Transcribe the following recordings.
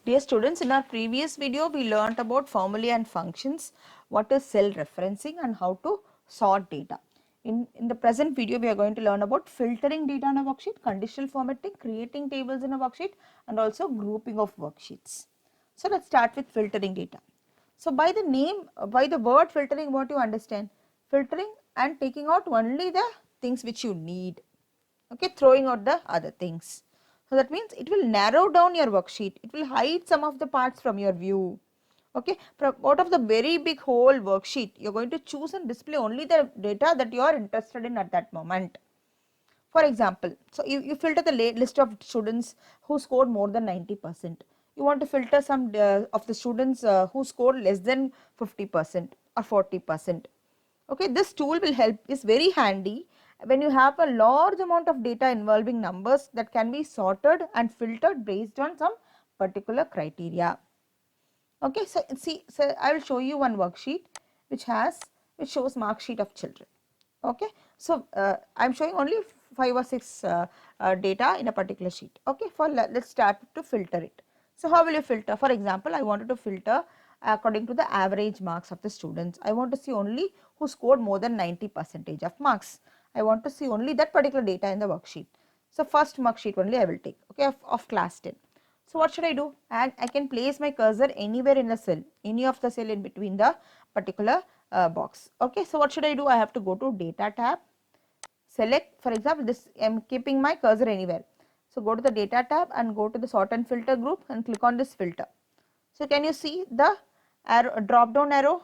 Dear students, in our previous video we learnt about formulae and functions, what is cell referencing and how to sort data. In the present video we are going to learn about filtering data in a worksheet, conditional formatting, creating tables in a worksheet and also grouping of worksheets. So let's start with filtering data. So by the name, by the word filtering, what you understand? Filtering and taking out only the things which you need, okay, throwing out the other things. So that means it will narrow down your worksheet, it will hide some of the parts from your view. Okay, from out of the very big whole worksheet, you are going to choose and display only the data that you are interested in at that moment. For example, so you filter the list of students who scored more than 90%. You want to filter some of the students who scored less than 50% or 40%. Okay, this tool will help, is very handy when you have a large amount of data involving numbers that can be sorted and filtered based on some particular criteria. Okay, so see, so I will show you one worksheet which shows mark sheet of children. Okay, so I am showing only 5 or 6 data in a particular sheet. Okay, for let's start to filter it. So how will you filter? For example, I wanted to filter according to the average marks of the students. I want to see only who scored more than 90% of marks. I want to see only that particular data in the worksheet. So first mark sheet only I will take, okay, of class 10. So what should I do? I can place my cursor anywhere in a cell, any of the cell in between the particular box. Okay, so what should I do? I have to go to data tab, select, for example, this I am keeping my cursor anywhere. So go to the data tab and go to the sort and filter group and click on this filter. So can you see the arrow, drop down arrow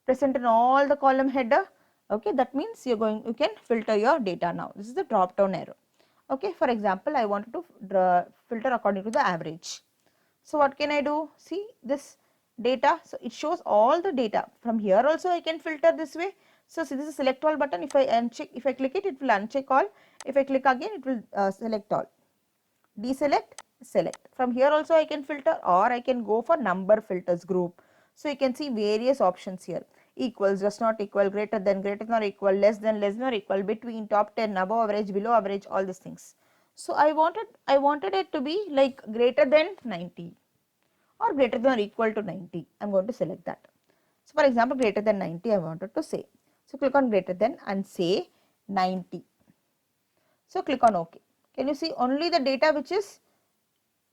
present in all the column header? Okay, that means you can filter your data now. This is the drop down arrow. Okay, for example, I wanted to filter according to the average. So what can I do? See this data, so it shows all the data. From here also I can filter this way. So see, this is select all button. If I uncheck, if I click it, it will uncheck all. If I click again, it will select all. Deselect, select. From here also I can filter, or I can go for number filters group. So you can see various options here: equals, does not equal, greater than or equal, less than or equal, between, top 10, above average, below average, all these things. So I wanted it to be like greater than 90 or greater than or equal to 90. I am going to select that. So for example, greater than 90 I wanted to say. So click on greater than and say 90. So click on OK. Can you see only the data which is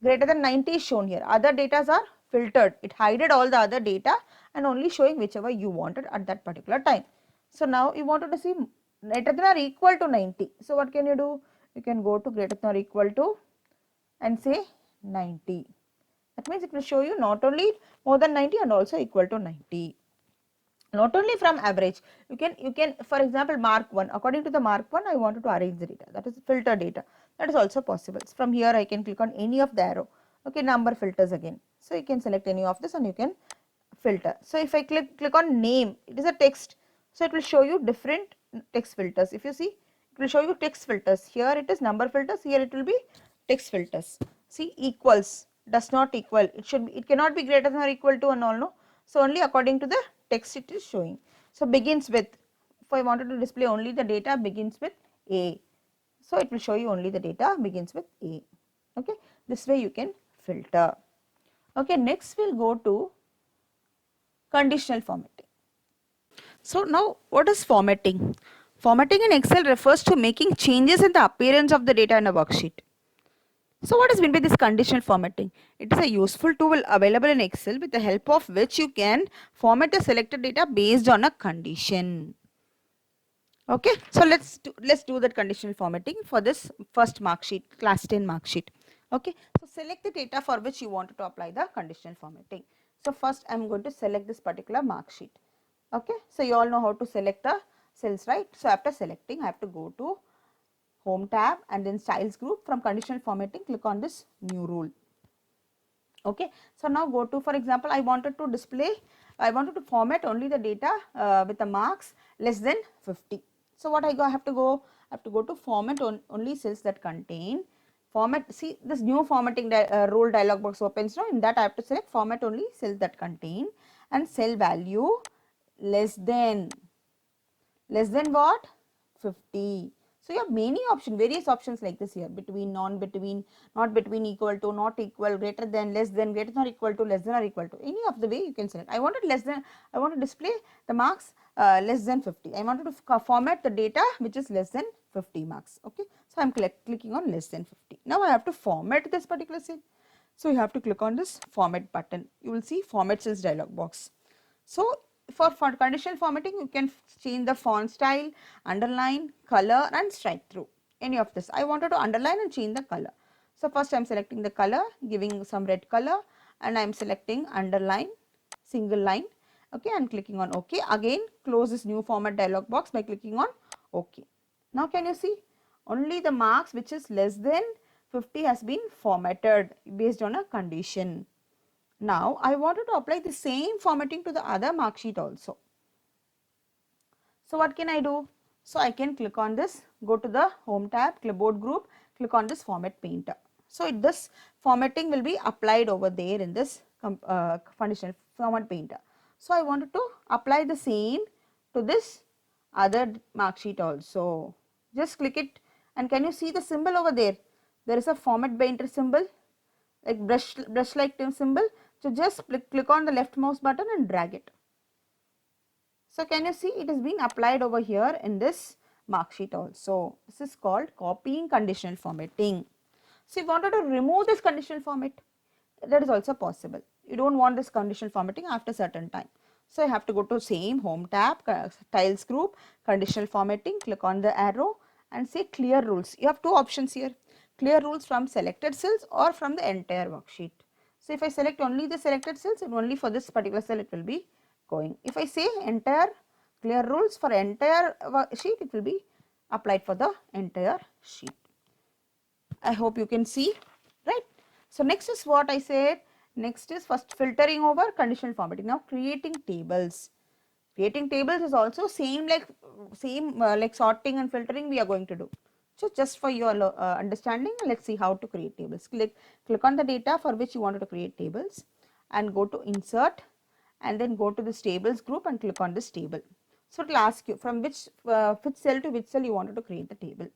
greater than 90 is shown here. Other data are filtered. It hided all the other data and only showing whichever you wanted at that particular time. So now you wanted to see greater than or equal to 90. So what can you do? You can go to greater than or equal to and say 90. That means it will show you not only more than 90 and also equal to 90. Not only from average, you can for example mark 1, according to the mark 1 I wanted to arrange the data, that is filter data, that is also possible. So from here I can click on any of the arrow, okay, number filters again. So you can select any of this and you can filter. So if I click on name, it is a text, so it will show you different text filters. If you see, it will show you text filters. Here it is number filters, here it will be text filters. See, equals, does not equal, it cannot be greater than or equal to and all, no. So only according to the text it is showing. So begins with, if I wanted to display only the data begins with A, so it will show you only the data begins with A. Okay, this way you can filter. Okay, next we'll go to conditional formatting. So now what is formatting? Formatting in Excel refers to making changes in the appearance of the data in a worksheet. So what is meant by this conditional formatting? It is a useful tool available in Excel with the help of which you can format a selected data based on a condition. Okay, so let's do that conditional formatting for this first mark sheet, class 10 mark sheet. Okay, so select the data for which you wanted to apply the conditional formatting. So first I am going to select this particular mark sheet. Okay, so you all know how to select the cells, right? So after selecting I have to go to home tab and then styles group. From conditional formatting click on this new rule. Okay, so now go to, for example, I wanted to format only the data with the marks less than 50. So what I have to go to format only cells that contain format. See, this new formatting rule dialog box opens now. In that I have to select format only cells that contain and cell value less than what, 50. So you have many options, various options like this here, between, non-between, not between, equal to, not equal, greater than, less than, greater than or equal to, less than or equal to, any of the way you can select. I wanted less than, I want to display the marks less than 50. I wanted to format the data which is less than 50 marks. Okay, so I am clicking on less than 50. Now I have to format this particular cell. So you have to click on this format button. You will see format cells dialog box. So for conditional formatting, you can change the font style, underline, color and strike through, any of this. I wanted to underline and change the color. So first I am selecting the color, giving some red color, and I am selecting underline, single line. Okay, and clicking on OK. Again close this new format dialog box by clicking on OK. Now can you see, only the marks which is less than 50 has been formatted based on a condition. Now I wanted to apply the same formatting to the other mark sheet also. So what can I do? So I can click on this, go to the home tab, clipboard group, click on this format painter. So this formatting will be applied over there in this conditional format painter. So I wanted to apply the same to this other mark sheet also. Just click it, and can you see the symbol over there? There is a format painter symbol, like brush like symbol. So just click on the left mouse button and drag it. So can you see it is being applied over here in this mark sheet also. This is called copying conditional formatting. So if you wanted to remove this conditional format, that is also possible. You don't want this conditional formatting after certain time. So you have to go to same home tab, tiles group, conditional formatting, click on the arrow and say clear rules. You have two options here, clear rules from selected cells or from the entire worksheet. So if I select only the selected cells, and only for this particular cell it will be going. If I say entire clear rules for entire sheet, it will be applied for the entire sheet. I hope you can see, right? So next is what I said. Next is first filtering over conditional formatting. Now creating tables. Creating tables is also same like sorting and filtering we are going to do. So just for your understanding, let's see how to create tables. Click on the data for which you wanted to create tables and go to insert and then go to this tables group and click on this table. So it will ask you from which cell to which cell you wanted to create the table.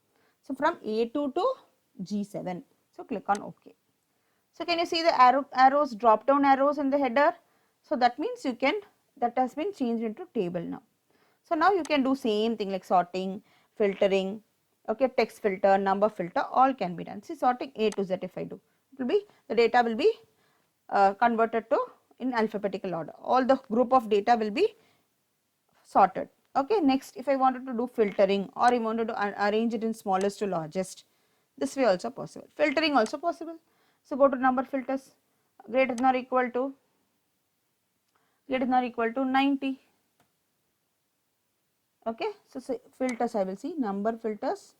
So from A2 to G7. So click on OK. So can you see the arrows, drop down arrows in the header? So that means you can, that has been changed into table now. So now you can do same thing like sorting, filtering, okay, text filter, number filter, all can be done. See, sorting A to Z if I do, it will be, the data will be converted to in alphabetical order. All the group of data will be sorted. Okay, next if I wanted to do filtering or I wanted to arrange it in smallest to largest, this way also possible. Filtering also possible. So go to number filters, greater than or equal to 90. Okay, so filters I will see, number filters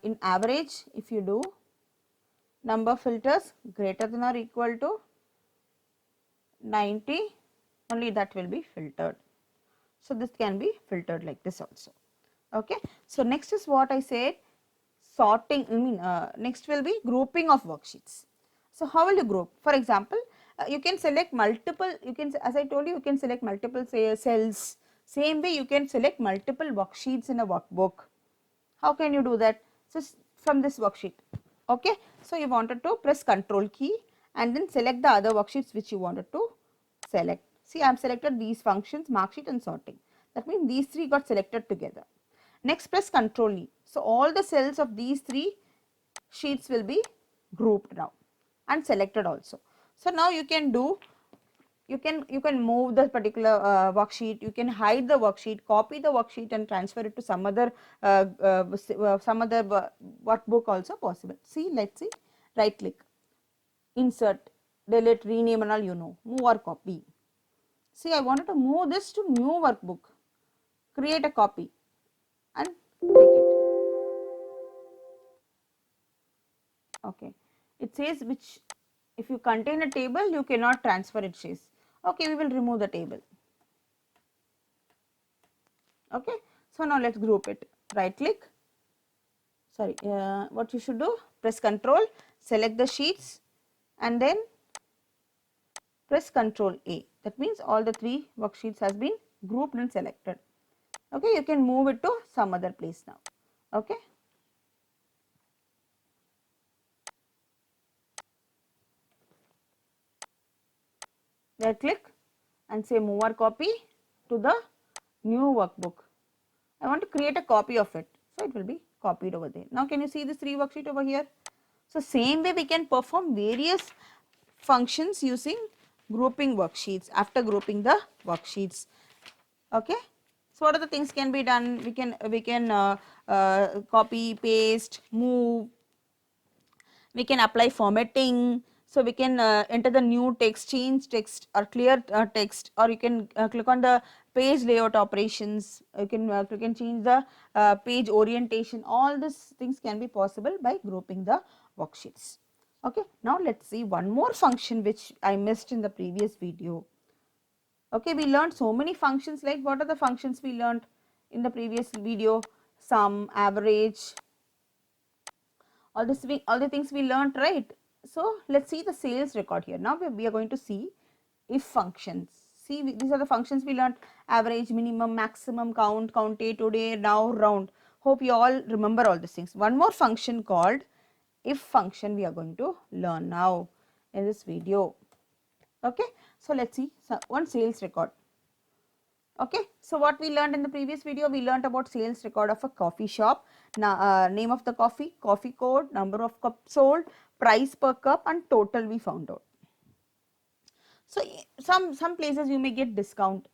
in average, if you do number filters greater than or equal to 90, only that will be filtered. So this can be filtered like this also. Okay, so next is what I said, sorting, next will be grouping of worksheets. So how will you group? For example, you can select multiple, you can, as I told you, you can select multiple cells. Same way you can select multiple worksheets in a workbook. How can you do that? So from this worksheet, okay, so you wanted to press Control key and then select the other worksheets which you wanted to select. See, I have selected these functions, mark sheet and sorting. That means these three got selected together. Next press Control E. So all the cells of these three sheets will be grouped now and selected also. So now you can do, you can move the particular worksheet, you can hide the worksheet, copy the worksheet and transfer it to some other workbook also possible. See, let's see, right click, insert, delete, rename and all, you know, move or copy. See, I wanted to move this to new workbook, create a copy and take it. Okay, it says which, if you contain a table you cannot transfer, it says. Okay, we will remove the table. Okay, so now let's group it. Right click, sorry, what you should do, press Control, select the sheets and then press Control A. That means all the three worksheets has been grouped and selected. Okay, you can move it to some other place now. Okay. Right click and say move or copy to the new workbook. I want to create a copy of it, so it will be copied over there. Now can you see this 3 worksheet over here? So same way we can perform various functions using grouping worksheets after grouping the worksheets. Okay. So what are the things can be done? We can copy, paste, move. We can apply formatting. So we can enter the new text, change text or clear text, or you can click on the page layout operations. You can change the page orientation. All these things can be possible by grouping the worksheets. Okay. Now let's see one more function which I missed in the previous video. Okay, we learned so many functions. Like what are the functions we learned in the previous video? Sum, average, all the things we learned, right? So let's see the sales record here. Now we are going to see if functions. See, these are the functions we learned: average, minimum, maximum, count, counted, today, now, round. Hope you all remember all these things. One more function called if function we are going to learn now in this video. Okay, so let's see one sales record. Okay, so what we learned in the previous video, we learned about sales record of a coffee shop. Now, name of the coffee, coffee code, number of cups sold, price per cup, and total we found out. So some places you may get discount.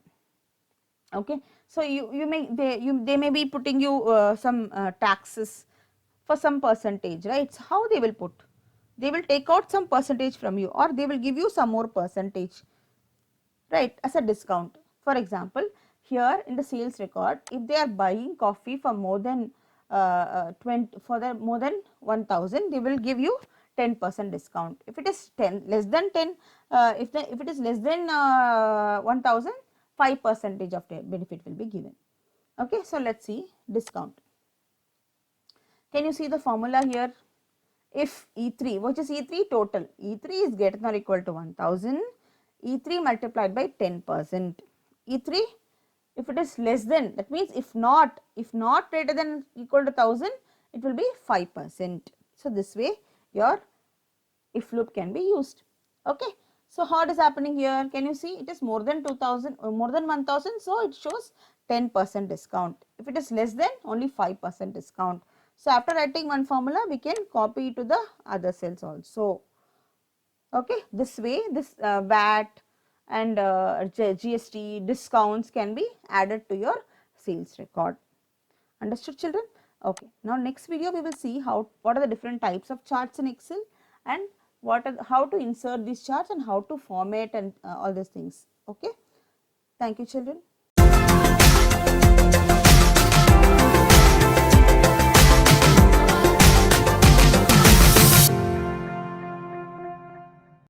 Okay, so they may be putting you some taxes for some percentage, right? So how they will put? They will take out some percentage from you, or they will give you some more percentage, right, as a discount. For example, here in the sales record, if they are buying coffee for more than 20 for the more than 1000, they will give you 10% discount. If it is 10 less than 10, if it is less than 1000, 5% of the benefit will be given. Okay, so let's see discount. Can you see the formula here? If E3, which is E3 total, E3 is greater than or equal to 1000, E3 multiplied by 10%. E3, if it is less than, that means if not greater than equal to 1000, it will be 5%. So this way your if loop can be used. Okay. So how it is happening here? Can you see it is more than 2000 or more than 1000, so it shows 10% discount. If it is less than, only 5% discount. So after writing one formula, we can copy to the other cells also. Okay, this way this VAT and GST discounts can be added to your sales record. Understood, children? Okay, now next video we will see what are the different types of charts in Excel, and how to insert these charts and how to format and all these things. Okay, thank you, children.